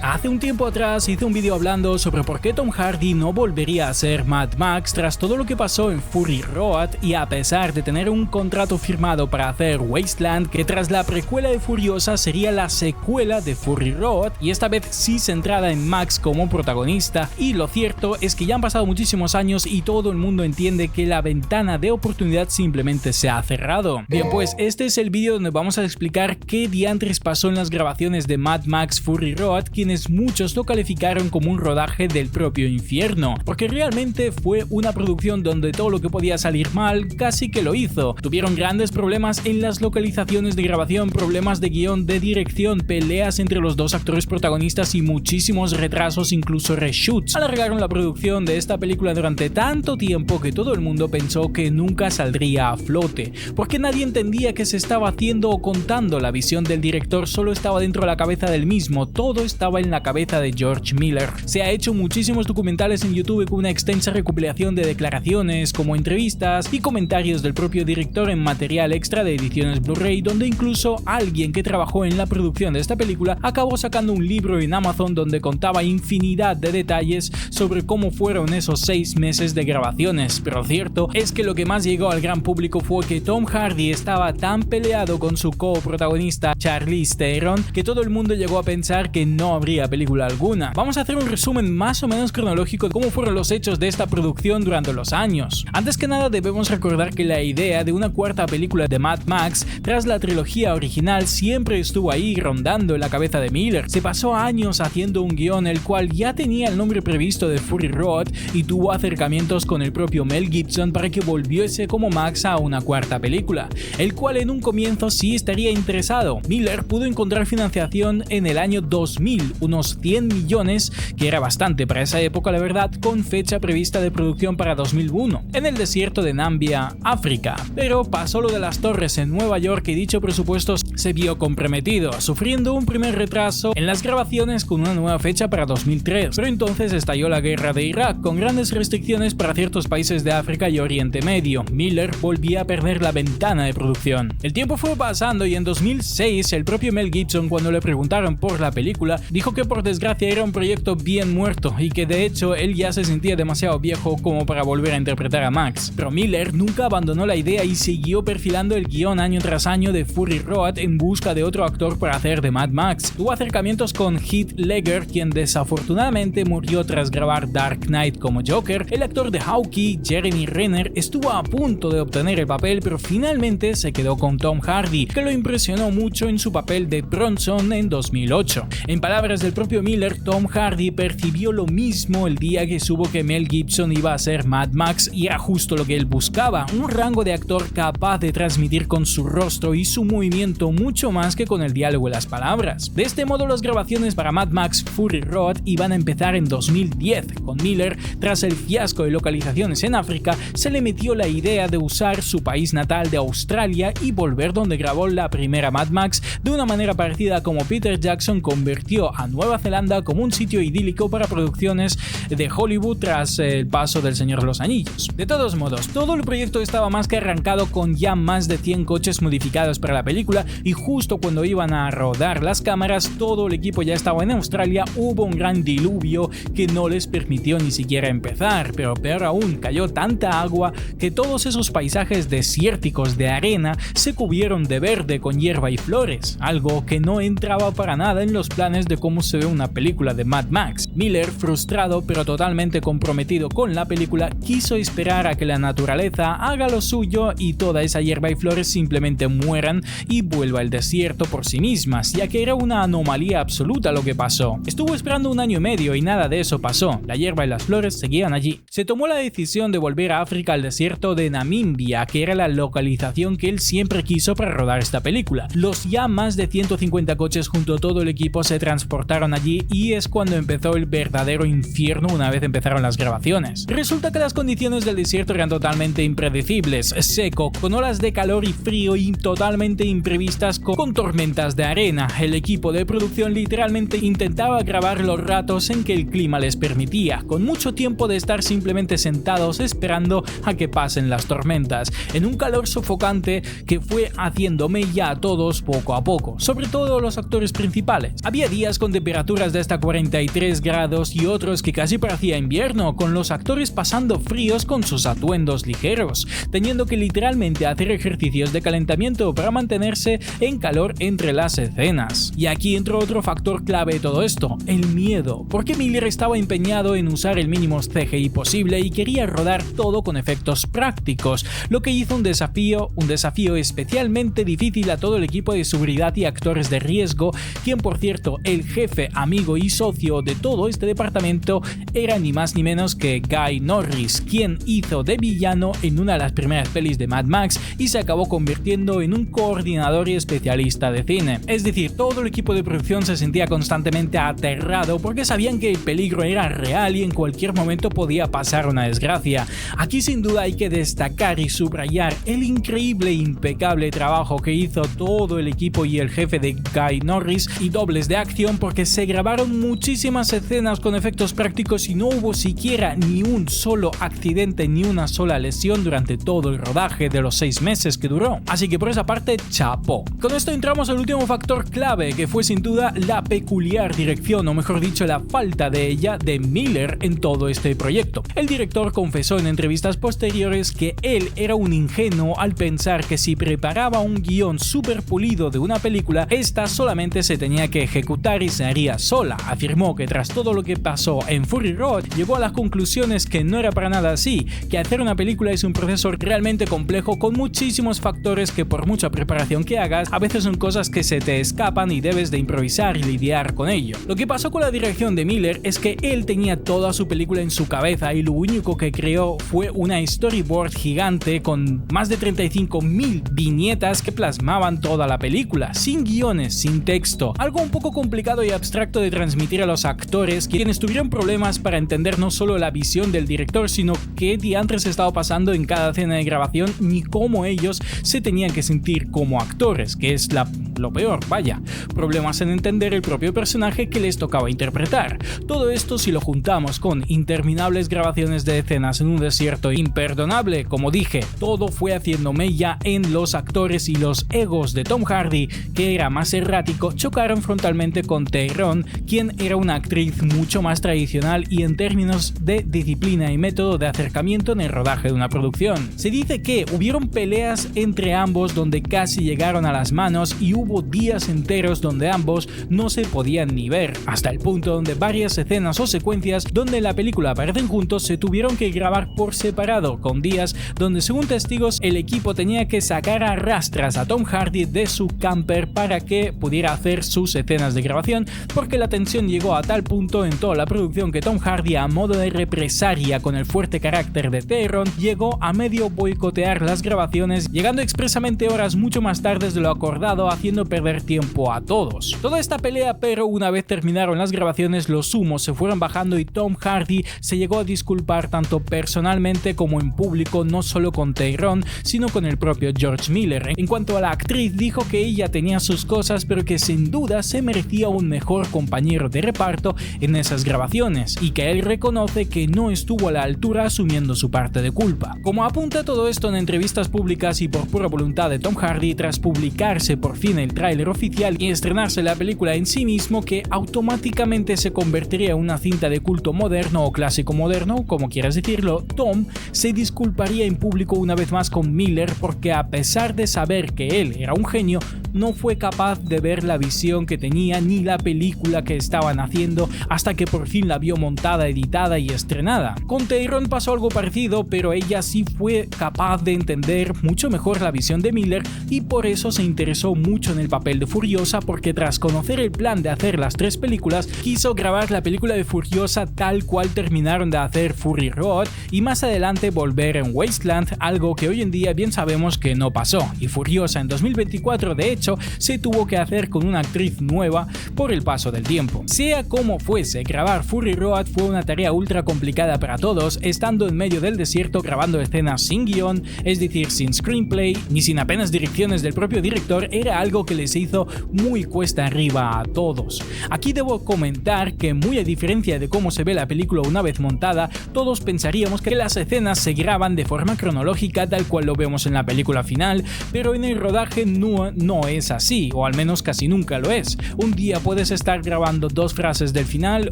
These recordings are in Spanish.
Hace un tiempo atrás hice un vídeo hablando sobre por qué Tom Hardy no volvería a ser Mad Max tras todo lo que pasó en Fury Road, y a pesar de tener un contrato firmado para hacer Wasteland, que tras la precuela de Furiosa sería la secuela de Fury Road, y esta vez sí centrada en Max como protagonista. Y lo cierto es que ya han pasado muchísimos años y todo el mundo entiende que la ventana de oportunidad simplemente se ha cerrado. Bien, pues este es el vídeo donde vamos a explicar qué diantres pasó en las grabaciones de Mad Max Fury Road, quienes muchos lo calificaron como un rodaje del propio infierno, porque realmente fue una producción donde todo lo que podía salir mal casi que lo hizo. Tuvieron grandes problemas en las localizaciones de grabación, problemas de guión, de dirección, peleas entre los dos actores protagonistas y muchísimos retrasos, incluso reshoots. Alargaron la producción de esta película durante tanto tiempo que todo el mundo pensó que nunca saldría a flote, porque nadie entendía qué se estaba haciendo o contando. La visión del director solo estaba dentro de la cabeza del mismo, todo estaba en la cabeza de George Miller. Se ha hecho muchísimos documentales en YouTube con una extensa recopilación de declaraciones, como entrevistas y comentarios del propio director en material extra de ediciones Blu-ray, donde incluso alguien que trabajó en la producción de esta película acabó sacando un libro en Amazon donde contaba infinidad de detalles sobre cómo fueron esos 6 meses de grabaciones. Pero lo cierto es que lo que más llegó al gran público fue que Tom Hardy estaba tan peleado con su coprotagonista Charlize Theron que todo el mundo llegó a pensar que no habría película alguna. Vamos a hacer un resumen más o menos cronológico de cómo fueron los hechos de esta producción durante los años. Antes que nada debemos recordar que la idea de una cuarta película de Mad Max tras la trilogía original siempre estuvo ahí rondando en la cabeza de Miller. Se pasó años haciendo un guión el cual ya tenía el nombre previsto de Fury Road y tuvo acercamientos con el propio Mel Gibson para que volviese como Max a una cuarta película, el cual en un comienzo sí estaría interesado. Miller pudo encontrar financiación en el año 2000, unos 100 millones, que era bastante para esa época la verdad, con fecha prevista de producción para 2001, en el desierto de Nambia, África. Pero pasó lo de las torres en Nueva York y dicho presupuesto se vio comprometido, sufriendo un primer retraso en las grabaciones con una nueva fecha para 2003. Pero entonces estalló la guerra de Irak, con grandes restricciones para ciertos países de África y Oriente Medio. Miller volvía a perder la ventana de producción. El tiempo fue pasando y en 2006 el propio Mel Gibson, cuando le preguntaron por la película, dijo que por desgracia era un proyecto bien muerto y que de hecho él ya se sentía demasiado viejo como para volver a interpretar a Max. Pero Miller nunca abandonó la idea y siguió perfilando el guión año tras año de Fury Road en busca de otro actor para hacer de Mad Max. Tuvo acercamientos con Heath Ledger, quien desafortunadamente murió tras grabar Dark Knight como Joker. El actor de Hawkeye, Jeremy Renner, estuvo a punto de obtener el papel, pero finalmente se quedó con Tom Hardy, que lo impresionó mucho en su papel de Bronson en 2008. En palabras del propio Miller, Tom Hardy percibió lo mismo el día que supo que Mel Gibson iba a ser Mad Max, y era justo lo que él buscaba, un rango de actor capaz de transmitir con su rostro y su movimiento mucho más que con el diálogo y las palabras. De este modo las grabaciones para Mad Max Fury Road iban a empezar en 2010, con Miller, tras el fiasco de localizaciones en África, se le metió la idea de usar su país natal de Australia y volver donde grabó la primera Mad Max, de una manera parecida como Peter Jackson convirtió a Nueva Zelanda como un sitio idílico para producciones de Hollywood tras el paso del Señor de los Anillos. De todos modos, todo el proyecto estaba más que arrancado, con ya más de 100 coches modificados para la película, y justo cuando iban a rodar las cámaras todo el equipo ya estaba en Australia. Hubo un gran diluvio que no les permitió ni siquiera empezar, pero peor aún, cayó tanta agua que todos esos paisajes desérticos de arena se cubrieron de verde con hierba y flores, algo que no entraba para nada en los planes de cómo se ve una película de Mad Max. Miller, frustrado pero totalmente comprometido con la película, quiso esperar a que la naturaleza haga lo suyo y toda esa hierba y flores simplemente mueran y vuelva al desierto por sí mismas, ya que era una anomalía absoluta lo que pasó. Estuvo esperando 1 año y medio y nada de eso pasó. La hierba y las flores seguían allí. Se tomó la decisión de volver a África, al desierto de Namibia, que era la localización que él siempre quiso para rodar esta película. Los ya más de 150 coches junto a todo el equipo se transportaron allí, y es cuando empezó el verdadero infierno una vez empezaron las grabaciones. Resulta que las condiciones del desierto eran totalmente impredecibles, seco, con olas de calor y frío y totalmente imprevistas con tormentas de arena. El equipo de producción literalmente intentaba grabar los ratos en que el clima les permitía, con mucho tiempo de estar simplemente sentados esperando a que pasen las tormentas, en un calor sofocante que fue haciendo mella a todos poco a poco, sobre todo los actores principales. Había días con temperaturas de hasta 43 grados y otros que casi parecía invierno, con los actores pasando fríos con sus atuendos ligeros, teniendo que literalmente hacer ejercicios de calentamiento para mantenerse en calor entre las escenas. Y aquí entró otro factor clave de todo esto, el miedo, porque Miller estaba empeñado en usar el mínimo CGI posible y quería rodar todo con efectos prácticos, lo que hizo un desafío especialmente difícil a todo el equipo de seguridad y actores de riesgo, quien por cierto, el jefe, amigo y socio de todo este departamento era ni más ni menos que Guy Norris, quien hizo de villano en una de las primeras pelis de Mad Max y se acabó convirtiendo en un coordinador y especialista de cine. Es decir, todo el equipo de producción se sentía constantemente aterrado porque sabían que el peligro era real y en cualquier momento podía pasar una desgracia. Aquí sin duda hay que destacar y subrayar el increíble e impecable trabajo que hizo todo el equipo y el jefe de Guy Norris y dobles de acción, porque se grabaron muchísimas escenas con efectos prácticos y no hubo siquiera ni un solo accidente ni una sola lesión durante todo el rodaje de los 6 meses que duró. Así que por esa parte, chapó. Con esto entramos al último factor clave, que fue sin duda la peculiar dirección, o mejor dicho, la falta de ella, de Miller en todo este proyecto. El director confesó en entrevistas posteriores que él era un ingenuo al pensar que si preparaba un guión súper pulido de una película, esta solamente se tenía que ejecutar y se haría sola. Afirmó que tras todo lo que pasó en Fury Road, llegó a las conclusiones que no era para nada así, que hacer una película es un proceso realmente complejo con muchísimos factores que por mucha preparación que hagas, a veces son cosas que se te escapan y debes de improvisar y lidiar con ello. Lo que pasó con la dirección de Miller es que él tenía toda su película en su cabeza y lo único que creó fue una storyboard gigante con más de 35.000 viñetas que plasmaban toda la película, sin guiones, sin texto, algo un poco complicado y abstracto de transmitir a los actores, quienes tuvieron problemas para entender no solo la visión del director, sino qué diantres estaba pasando en cada escena de grabación ni cómo ellos se tenían que sentir como actores, que es lo peor, vaya, problemas en entender el propio personaje que les tocaba interpretar. Todo esto, si lo juntamos con interminables grabaciones de escenas en un desierto imperdonable, como dije, todo fue haciendo mella en los actores y los egos de Tom Hardy, que era más errático, chocaron frontalmente con Tyrone, quien era una actriz mucho más tradicional y en términos de disciplina y método de acercamiento en el rodaje de una producción. Se dice que hubieron peleas entre ambos donde casi llegaron a las manos y hubo días enteros donde ambos no se podían ni ver, hasta el punto donde varias escenas o secuencias donde en la película aparecen juntos se tuvieron que grabar por separado, con días donde según testigos el equipo tenía que sacar a rastras a Tom Hardy de su camper para que pudiera hacer sus escenas de grabación, porque la tensión llegó a tal punto en toda la producción que Tom Hardy, a modo de represalia con el fuerte carácter de Tyrone, llegó a medio boicotear las grabaciones, llegando expresamente horas mucho más tarde de lo acordado, haciendo perder tiempo a todos. Toda esta pelea, pero una vez terminaron las grabaciones los humos se fueron bajando y Tom Hardy se llegó a disculpar tanto personalmente como en público, no solo con Tyrone, sino con el propio George Miller. En cuanto a la actriz, dijo que ella tenía sus cosas, pero que sin duda se merecía un mejor compañero de reparto en esas grabaciones, y que él reconoce que no estuvo a la altura asumiendo su parte de culpa. Como apunta todo esto en entrevistas públicas y por pura voluntad de Tom Hardy, tras publicarse por fin el tráiler oficial y estrenarse la película en sí mismo, que automáticamente se convertiría en una cinta de culto moderno o clásico moderno, como quieras decirlo, Tom se disculparía en público una vez más con Miller porque, a pesar de saber que él era un genio, no fue capaz de ver la visión que tenía ni la película que estaban haciendo hasta que por fin la vio montada, editada y estrenada. Con Tyrone pasó algo parecido, pero ella sí fue capaz de entender mucho mejor la visión de Miller y por eso se interesó mucho en el papel de Furiosa, porque tras conocer el plan de hacer las 3 películas, quiso grabar la película de Furiosa tal cual terminaron de hacer Fury Road y más adelante volver en Wasteland, algo que hoy en día bien sabemos que no pasó, y Furiosa en 2024 de hecho se tuvo que hacer con una actriz nueva por el paso del tiempo. Sea como fuese, grabar Fury Road fue una tarea ultra complicada para todos, estando en medio del desierto grabando escenas sin guión, es decir, sin screenplay ni sin apenas direcciones del propio director, era algo que les hizo muy cuesta arriba a todos. Aquí debo comentar que, muy a diferencia de cómo se ve la película una vez montada, todos pensaríamos que las escenas se graban de forma cronológica tal cual lo vemos en la película final, pero en el rodaje no es así, o al menos casi nunca lo es. Un día puedes estar grabando 2 frases del final,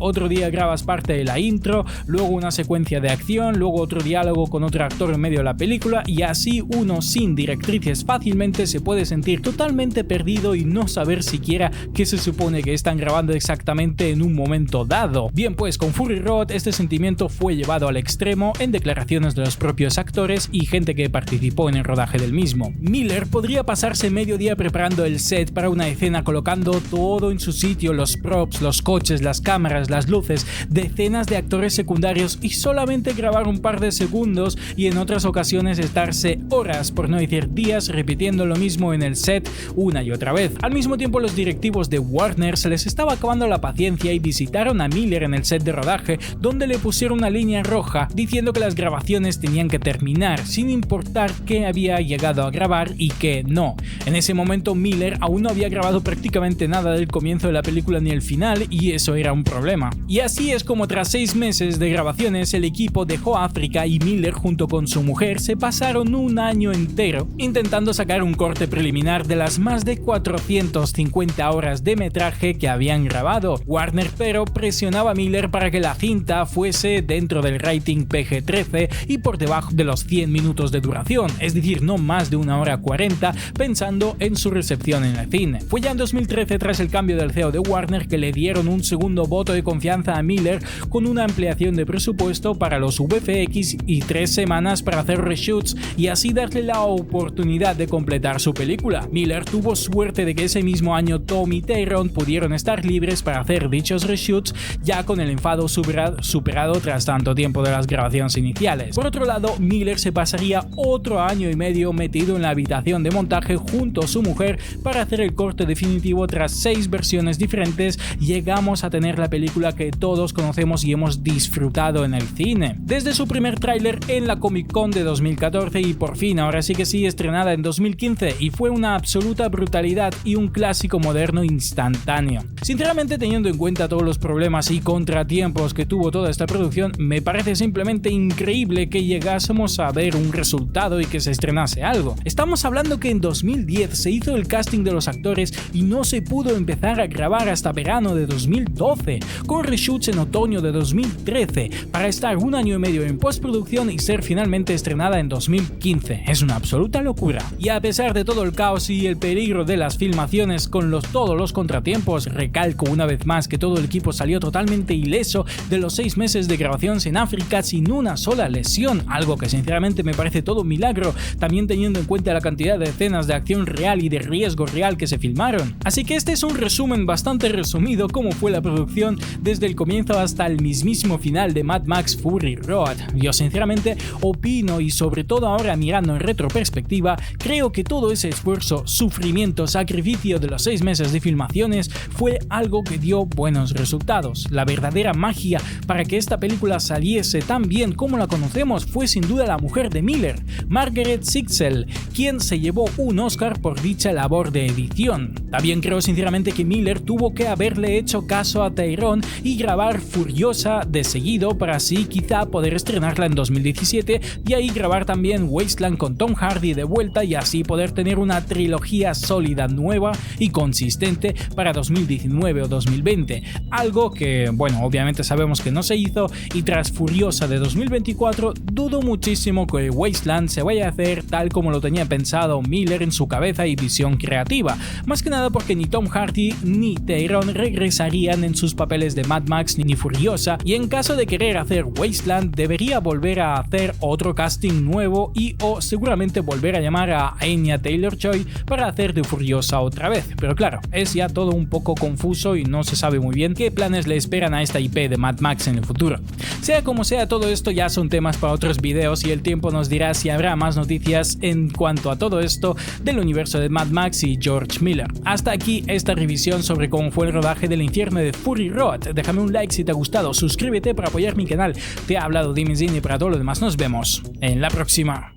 otro día grabas parte de la intro, luego una secuencia de acción, luego otro diálogo con otro actor en medio de la película, y así uno sin directrices fácilmente se puede sentir totalmente perdido y no saber siquiera qué se supone que están grabando exactamente en un momento dado. Bien, pues con Fury Road este sentimiento fue llevado al extremo en declaraciones de los propios actores y gente que participó en el rodaje del mismo. Miller podría pasarse medio día preparando el set para una escena, colocando todo en su sitio, los props, los coches, las cámaras, las luces, decenas de actores secundarios, y solamente grabar un par de segundos, y en otras ocasiones estarse horas, por no decir días, repitiendo lo mismo en el set una y otra vez. Al mismo tiempo, los directivos de Warner se les estaba acabando la paciencia y visitaron a Miller en el set de rodaje, donde le pusieron una línea roja diciendo que las grabaciones tenían que terminar sin importar qué había llegado a grabar y qué no. En ese momento Miller aún no había grabado prácticamente nada del comienzo de la película ni el final, y eso era un problema. Y así es como tras 6 meses de grabaciones el equipo dejó África y Miller junto con su mujer se pasaron un año entero intentando sacar un corte preliminar de las más de 450 horas de metraje que habían grabado. Warner pero presionaba a Miller para que la cinta fuese dentro del rating PG-13 y por debajo de los 100 minutos de duración, es decir, no más de 1 hora 40, pensando en su recepción en el cine. Fue ya en 2013, tras el cambio del CEO de Warner, que le dieron un segundo voto de confianza a Miller con una ampliación de presupuesto para los VFX y 3 semanas para hacer reshoots y así darle la oportunidad de completar su película. Miller tuvo suerte de que ese mismo año Tom y Tyrone pudieron estar libres para hacer dichos reshoots, ya con el enfado superado tras tanto tiempo de las grabaciones iniciales. Por otro lado, Miller se pasaría otro año y medio metido en la habitación de montaje junto a su mujer para hacer el corte definitivo. Tras 6 versiones diferentes, llegamos a tener la película que todos conocemos y hemos disfrutado en el cine. Desde su primer tráiler en la Comic Con de 2014 y por fin, ahora sí que sí, estrenada en 2015, y fue una absoluta brutalidad y un clásico moderno instantáneo. Sinceramente, teniendo en cuenta todos los problemas y contratiempos que tuvo toda esta producción, me parece simplemente increíble que llegásemos a ver un resultado y que se estrenase algo. Estamos hablando que en 2010 se hizo el casting de los actores y no se pudo empezar a grabar hasta verano de 2012, con reshoots en otoño de 2013, para estar 1 año y medio en postproducción y ser finalmente estrenada en 2015. Es una absoluta locura. Y a pesar de todo el caos y el peligro de las filmaciones con todos los contratiempos, recalco una vez más que todo el equipo salió totalmente ileso de los 6 meses de grabaciones en África sin una sola lesión, algo que sinceramente me parece todo un milagro, también teniendo en cuenta la cantidad de escenas de acción real y de riesgo real que se filmaron. Así que este es un resumen bastante resumido cómo fue la producción desde el comienzo hasta el mismísimo final de Mad Max Fury Road. Yo sinceramente opino, y sobre todo ahora mirando en retroperspectiva, creo que todo ese esfuerzo, sufrimiento, sacrificio de los 6 meses de filmaciones fue algo que dio buenos resultados. La verdadera magia para que esta película saliese tan bien como la conocemos fue sin duda la mujer de Miller, Margaret Sixel, quien se llevó un Oscar por dicha labor de edición. También creo sinceramente que Miller tuvo que haberle hecho caso a Tyrone y grabar Furiosa de seguido para así quizá poder estrenarla en 2017 y ahí grabar también Wasteland con Tom Hardy de vuelta y así poder tener una trilogía sólida, nueva y consistente para 2019 o 2020. Algo que, bueno, obviamente sabemos que no se hizo, y tras Furiosa de 2024 dudo muchísimo que Wasteland se vaya a hacer tal como lo tenía pensado Miller en su cabeza y visión creativa, más que nada porque ni Tom Hardy ni Tyrone regresarían en sus papeles de Mad Max ni Furiosa, y en caso de querer hacer Wasteland debería volver a hacer otro casting nuevo y o seguramente volver a llamar a Anya Taylor-Joy para hacer de Furiosa otra vez, pero claro, es ya todo un poco confuso y no se sabe muy bien qué planes le esperan a esta IP de Mad Max en el futuro. Sea como sea, todo esto ya son temas para otros videos y el tiempo nos dirá si habrá más noticias en cuanto a todo esto del universo de Mad Max y George Miller. Hasta aquí esta revisión sobre cómo fue el rodaje del infierno de Fury Road. Déjame un like si te ha gustado, suscríbete para apoyar mi canal. Te ha hablado Dimenzin y para todo lo demás nos vemos en la próxima.